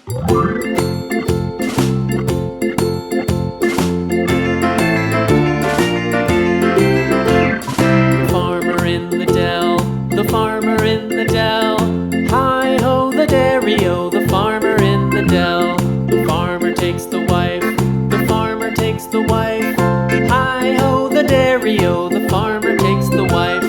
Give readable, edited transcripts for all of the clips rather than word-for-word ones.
The farmer in the dell. Hi-ho, the dairy-o, the farmer in the dell. The farmer takes the wife, the farmer takes the wife. Hi-ho, the dairy-o, the farmer takes the wife.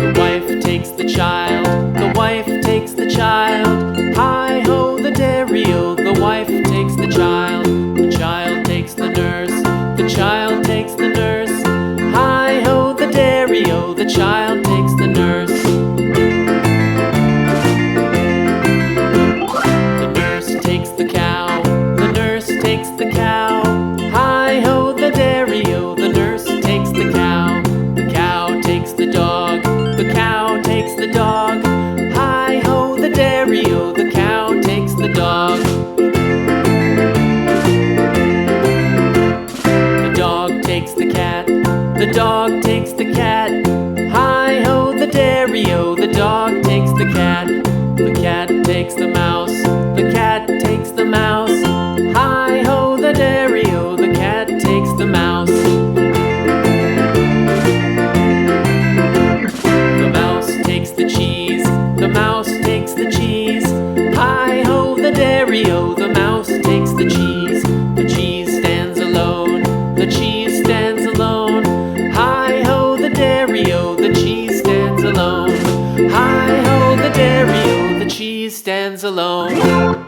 The wife takes the child, the wife takes the child. Hi-ho, the dairy-o, the wife takes the child. The child takes the nurse, the child takes the nurse. Hi-ho, the dairy-o, the child takes the nurse. The nurse takes the cow, the nurse takes the cow. Hi-ho, the dairy-o, the nurse takes the cow. The cow takes the dog, the cow takes the dog. Hi-ho, the dairy-o, the cow takes the dog. The dog takes the cat, the dog takes the cat. Hi-ho, the dairy-o, the dog takes the cat. The cat takes the mouse, the cat takes the mouse. Hi-ho, the dairy-o, the cat takes the mouse. The mouse takes the cheese, the mouse takes the cheese. Hi-ho, the dairy-o, the mouse takes the cheese. The cheese stands alone, the cheese stands alone. Hi-ho, the dairy-o, the cheese stands alone. Hi-ho, the dairy-o, the cheese stands alone.